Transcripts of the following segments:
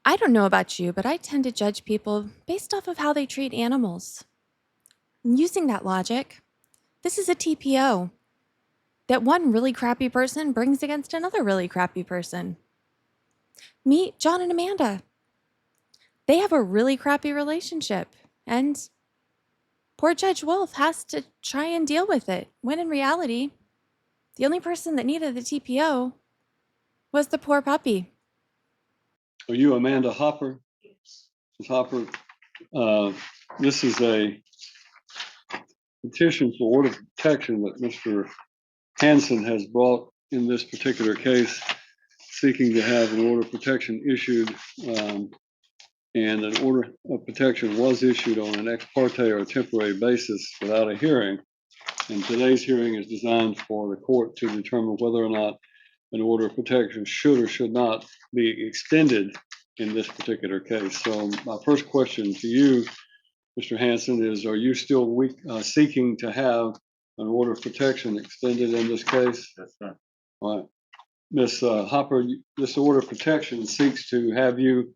I don't know about you, but I tend to judge people based off of how they treat animals. And using that logic, this is a TPO that one really crappy person brings against another really crappy person. Meet John and Amanda. They have a really crappy relationship, and poor Judge Wolf has to try and deal with it, when in reality, the only person that needed the TPO was the poor puppy. Are you Amanda Hopper? Ms. Hopper, this is a petition for order of protection that Mr. Hansen has brought in this particular case, seeking to have an order of protection issued, and an order of protection was issued on an ex parte or temporary basis without a hearing. And today's hearing is designed for the court to determine whether or not an order of protection should or should not be extended in this particular case. So my first question to you, Mr. Hansen, is are you still seeking to have an order of protection extended in this case? That's right. All right. Ms. Hopper, this order of protection seeks to have you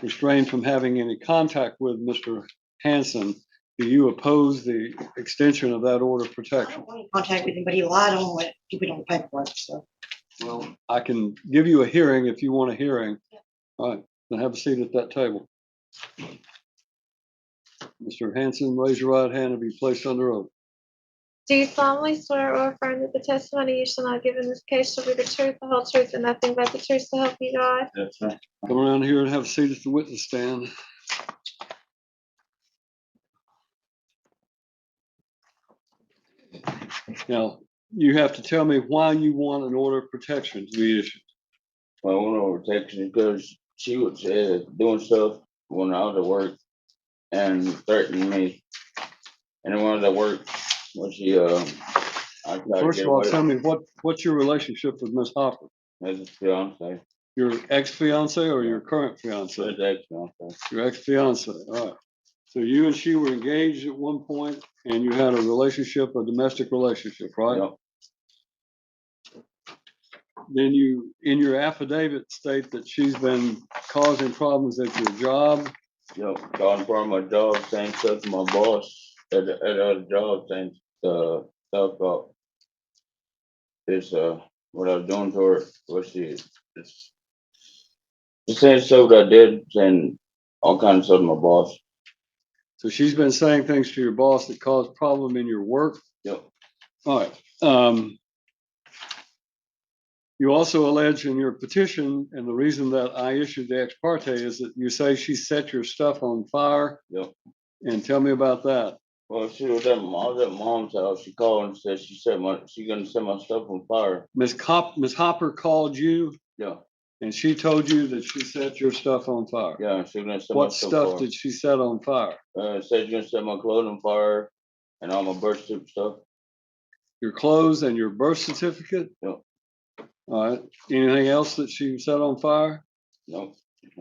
restrained from having any contact with Mr. Hansen. Do you oppose the extension of that order of I protection? don't want any contact with anybody. Lied on what he put on the paperwork. So Well, I can give you a hearing if you want a hearing. All right, then have a seat at that table. Mr. Hansen, raise your right hand and be placed under oath. Do you solemnly swear or affirm that the testimony you shall not give in this case shall be the truth, the whole truth, and nothing but the truth, so help you God? That's right. Come around here and have a seat at the witness stand. Now, you have to tell me why you want an order of protection to be issued. Well, I want to protection because she was doing stuff when I was at work and threatening me. And then when I was at work, when she I tried to First get of all, away tell me what's your relationship with Ms. Hopper? as a fiance. Your ex-fiance or your current fiance? As ex-fiance. Your ex-fiance, all right. So you and she were engaged at one point and you had a relationship, a domestic relationship, right? Yep. Then you, in your affidavit, state that she's been causing problems at your job. Yep. Calling for my job, saying stuff to my boss at the other job, saying stuff about this what I was doing to her, what she it's saying stuff that I did, saying all kinds of stuff to my boss. So she's been saying things to your boss that caused problem in your work. Yep. All right. You also allege in your petition, and the reason that I issued the ex parte is that you say she set your stuff on fire. Yep. And tell me about that. Well, she was at mom's house. She called and said she gonna set my stuff on fire. Ms. Hopper called you. Yeah. And she told you that she set your stuff on fire. Yeah, she was gonna set What my stuff stuff fire. did she set on fire? Said she's gonna set my clothes on fire and all my birth certificate stuff. Your clothes and your birth certificate? Yep. All right. Anything else that she set on fire? Nope.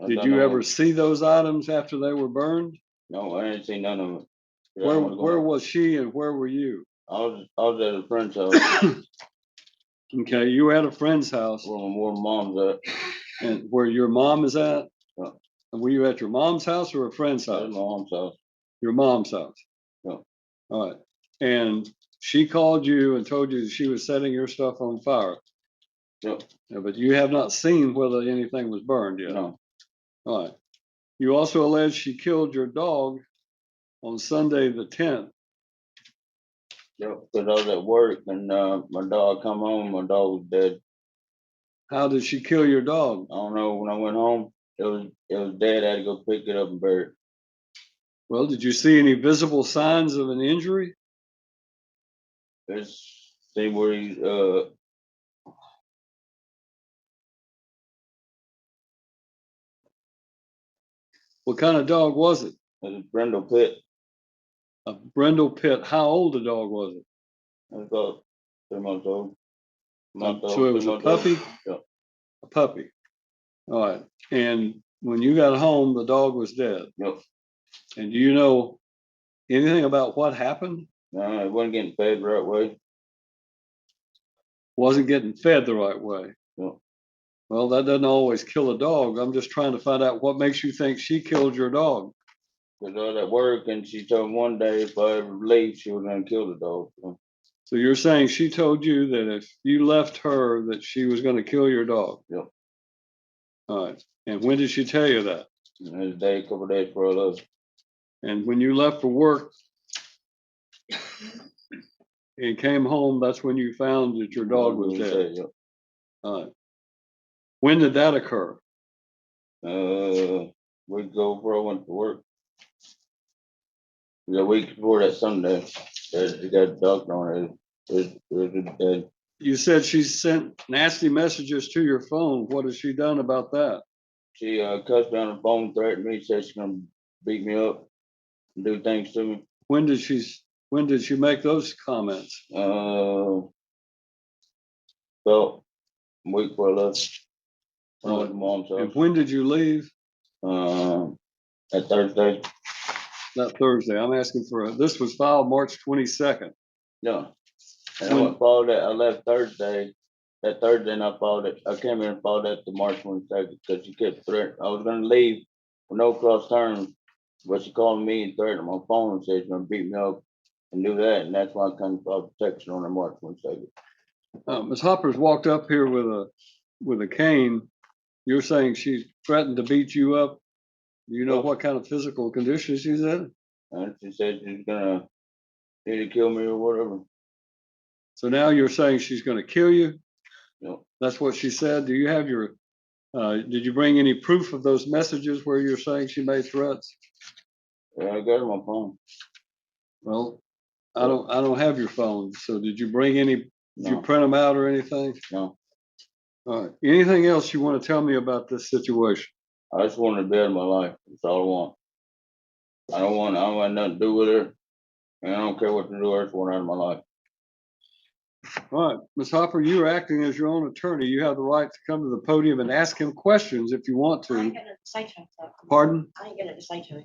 Did you ever see those items after they were burned? No, I didn't see none of it. Where was she and where were you? I was at a friend's house. Okay, you were at a friend's house. Where my mom's at. And where your mom is at? Yeah. And were you at your mom's house or a friend's house? At my mom's house. Your mom's house. Yeah. All right. And she called you and told you that she was setting your stuff on fire. Yep. Yeah, but you have not seen whether anything was burned yet. No. All right. You also allege she killed your dog on Sunday the 10th. Yep. Because I was at work and my dog come home. My dog was dead. How did she kill your dog? I don't know. When I went home, it was dead. I had to go pick it up and bury it. Well, did you see any visible signs of an injury? Let's see where he What kind of dog was it? was Brindle Pit. A Brindle Pit. How old a dog was it? I was about 3 months old. So it was a puppy? Yeah. A puppy. All right. And when you got home, the dog was dead. Yep. And do you know anything about what happened? No, it wasn't getting fed the right way. Wasn't getting fed the right way. Yep. Well, that doesn't always kill a dog. I'm just trying to find out what makes you think she killed your dog. Cause I was at work and she told me one day if I ever leave, she was gonna kill the dog. So you're saying she told you that if you left her, that she was going to kill your dog? Yep. All right. And when did she tell you that? And it was a day, a couple of days before I left. And when you left for work and came home, that's when you found that your dog was dead. Yep. All right. When did that occur? Week ago before I went to work. The week before that Sunday, she got a doctor on it. It was dead. You said she sent nasty messages to your phone. What has she done about that? She cussed me on the phone, threatened me, said she's gonna beat me up and do things to me. When did she make those comments? Well, week before I left. When I went to mom's And house. when did you leave? That Thursday. That Thursday. I'm asking for this was filed March 22nd. Yeah. And I went followed that. I left Thursday. That Thursday, and I followed it. I came in and followed that to March 22nd because she kept threatening. I was gonna leave with no cross terms, but she called me and threatened my phone and said she's gonna beat me up and do that, and that's why I come filed protection on the March 22nd. Ms. Hopper's walked up here with a cane. You're saying she threatened to beat you up. Do you know what kind of physical condition she's in? And she said she's gonna either kill me or whatever. So now you're saying she's going to kill you? Yep. That's what she said. Do you have your, did you bring any proof of those messages where you're saying she made threats? Yeah, I got her my phone. Well, I don't have your phone. So did you bring any, did you No. print them out or anything? No. All right. Anything else you want to tell me about this situation? I just want her to be out of my life. That's all I want. I don't want nothing to do with her. And I don't care what to do. I just want her out of my life. All right, Ms. Hopper, you are acting as your own attorney. You have the right to come to the podium and ask him questions if you want I ain't to. gonna say to him. Pardon? I ain't gonna say to him.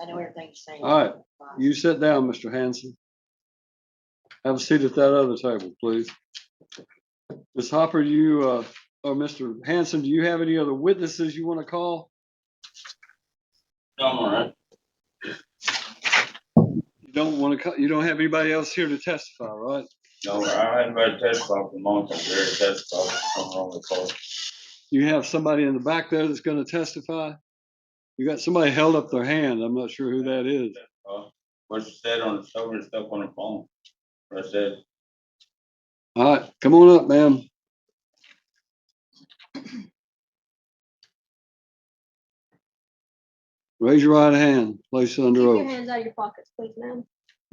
I know everything he's saying. All right. You sit down, Mr. Hanson. Have a seat at that other table, please. Ms. Hopper, or Mr. Hanson, do you have any other witnesses you want to call? No, I'm all right. You don't want to, you don't have anybody else here to testify, right? No, I hadn't been tested for a long time. There to testify. Something wrong with the call. You have somebody in the back there that's going to testify? You got somebody held up their hand. I'm not sure who that is. What she said on the shoulder and stuff on the phone. What I said. All right, come on up, ma'am. Raise your right hand, place it under Keep your oath. hands out of your pockets, please, ma'am.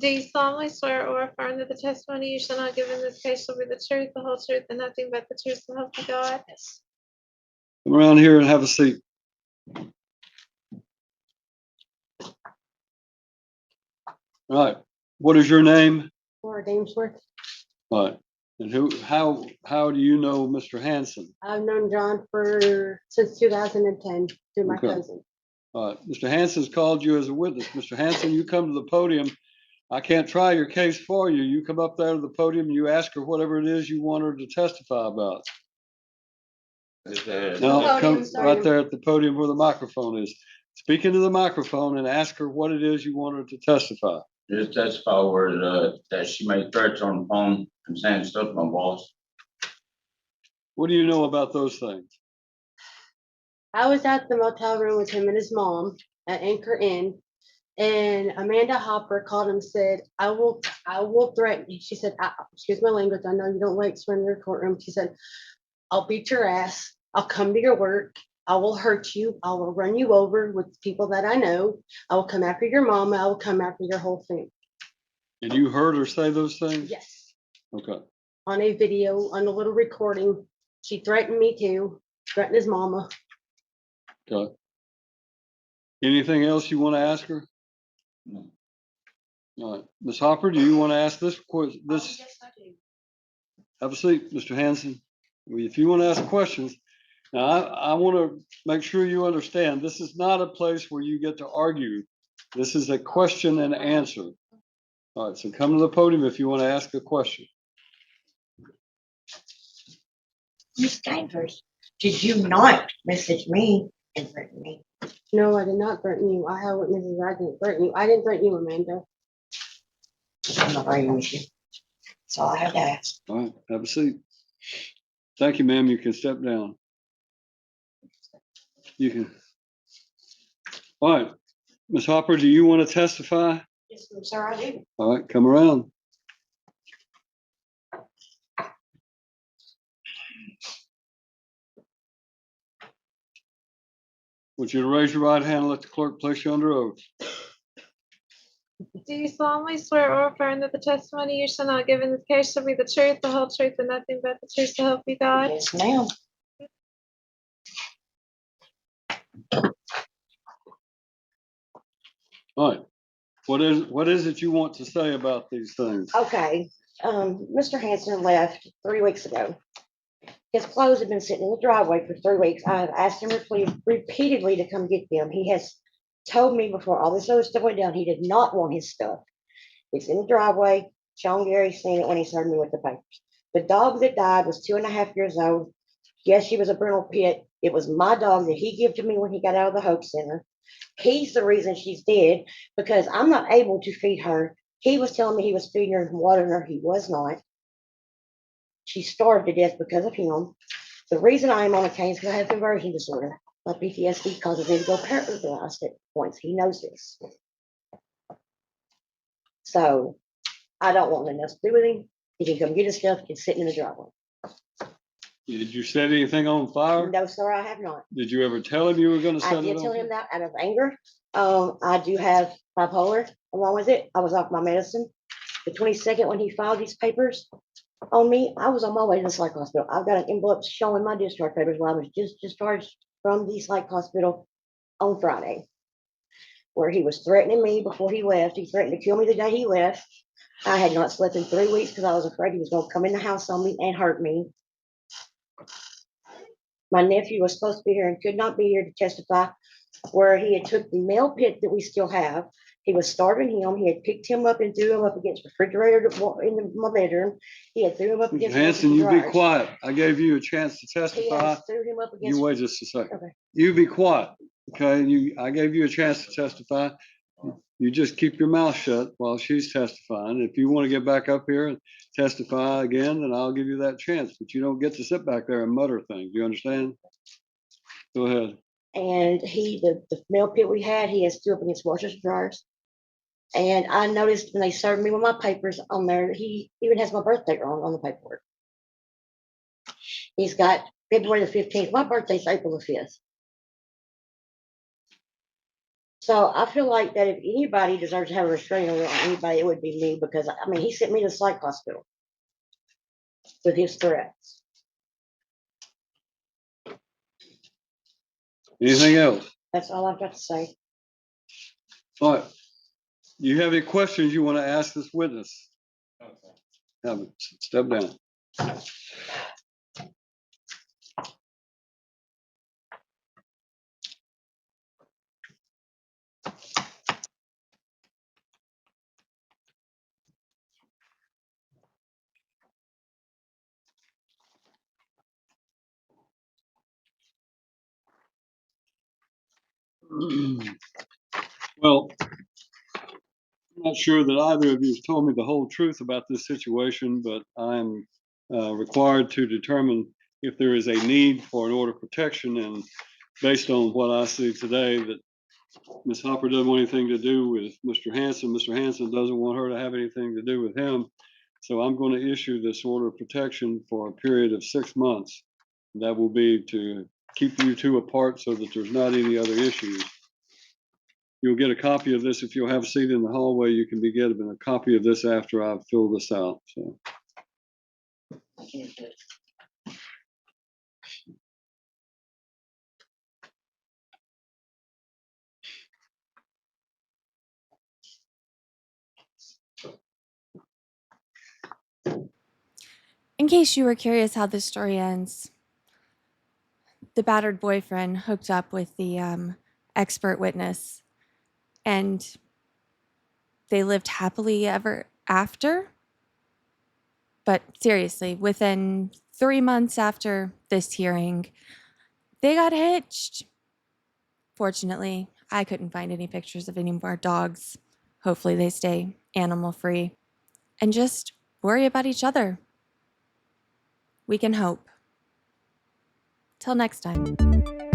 Do you solemnly swear or affirm that the testimony you shall not give in this case shall be the truth, the whole truth, and nothing but the truth, so help you God? Yes. Come around here and have a seat. All right, what is your name? Laura Damesworth. All right, and how do you know Mr. Hanson? I've known John since 2010 through my Okay. cousin. All right, Mr. Hanson's called you as a witness. Mr. Hanson, you come to the podium. I can't try your case for you. You come up there to the podium, you ask her whatever it is you want her to testify about. No, Podium, come sorry. right there at the podium where the microphone is. Speak into the microphone and ask her what it is you want her to testify. Just testify where that she made threats on the phone and saying stuff to my boss. What do you know about those things? I was at the motel room with him and his mom at Anchor Inn, and Amanda Hopper called and said, I will threaten you. She said, excuse my language, I know you don't like swearing in your courtroom. She said, I'll beat your ass. I'll come to your work. I will hurt you. I will run you over with people that I know. I will come after your mama. I will come after your whole family. And you heard her say those things? Yes. Okay. On a video, on a little recording. She threatened me too, threatened his mama. Okay. Anything else you want to ask her? No. All right. Ms. Hopper, do you want to ask this question? Yes, I do. Have a seat, Mr. Hanson. If you want to ask questions, now I want to make sure you understand this is not a place where you get to argue. This is a question and answer. All right, so come to the podium if you want to ask a question. You stand first. Did you not message me and threaten me? No, I did not threaten you. I have witnesses. I didn't threaten you. I didn't threaten you, Amanda. I'm not arguing with you. That's all I have to ask. All right, have a seat. Thank you, ma'am. You can step down. You can. All right, Ms. Hopper, do you want to testify? Yes, sir, I do. All right, come around. Would you raise your right hand and let the clerk place you under oath? Do you solemnly swear or affirm that the testimony you shall now give in this case shall be the truth, the whole truth, and nothing but the truth, so help you God? Yes, ma'am. All right, what is it you want to say about these things? Okay, Mr. Hanson left 3 weeks ago. His clothes have been sitting in the driveway for 3 weeks. I've asked him repeatedly to come get them. He has told me before all this other stuff went down, he did not want his stuff. It's in the driveway. Sean Gary seen it when he served me with the papers. The dog that died was 2.5 years old. Yes, she was a Brindle Pit. It was my dog that he gave to me when he got out of the Hope Center. He's the reason she's dead because I'm not able to feed her. He was telling me he was feeding her and watering her. He was not. She starved to death because of him. The reason I am on a cane is because I have conversion disorder. My PTSD causes me to go paralyzed at points. He knows this. So I don't want nothing else to do with him. He can come get his stuff. It's sitting in the driveway. Did you set anything on fire? No, sir, I have not. Did you ever tell him you were going to I set it did on tell fire? him that out of anger. I do have bipolar along with it. I was off my medicine. The 22nd, when he filed these papers on me, I was on my way to the psych hospital. I've got an envelope showing my discharge papers where I was just discharged from the psych hospital on Friday, where he was threatening me before he left. He threatened to kill me the day he left. I had not slept in 3 weeks because I was afraid he was going to come in the house on me and hurt me. My nephew was supposed to be here and could not be here to testify, where he had took the male pit that we still have. He was starving him. He had picked him up and threw him up against the refrigerator in my bedroom. He had threw him up Mr. against Hanson, the you be garage. quiet. I gave you a chance to He testify. has threw him up You against. wait just a second. Okay. You be quiet, okay? I gave you a chance to testify. You just keep your mouth shut while she's testifying. If you want to get back up here and testify again, then I'll give you that chance. But you don't get to sit back there and mutter things. Do you understand? Go ahead. And the male pit we had, he has threw up against washers and dryers. And I noticed when they served me with my papers on there, he even has my birthday wrong on the paperwork. He's got February the 15th. My birthday's April the 5th. So I feel like that if anybody deserves to have a restraining order on anybody, it would be me because I mean he sent me to the psych hospital with his threats. Anything else? That's all I've got to say. All right. Do you have any questions you want to ask this witness? Have it. Step down. Well, I'm not sure that either of you have told me the whole truth about this situation, but I'm required to determine if there is a need for an order of protection. And based on what I see today, that Ms. Hopper doesn't want anything to do with Mr. Hanson. Mr. Hanson doesn't want her to have anything to do with him. So I'm going to issue this order of protection for a period of 6 months. That will be to keep you two apart so that there's not any other issues. You'll get a copy of this if you'll have a seat in the hallway. You can be given a copy of this after I've filled this out. So. In case you were curious how this story ends, the battered boyfriend hooked up with the expert witness, and they lived happily ever after. But seriously, within 3 months after this hearing, They got hitched. Fortunately, I couldn't find any pictures of any more dogs. Hopefully, they stay animal free. And just worry about each other. We can hope. Till next time.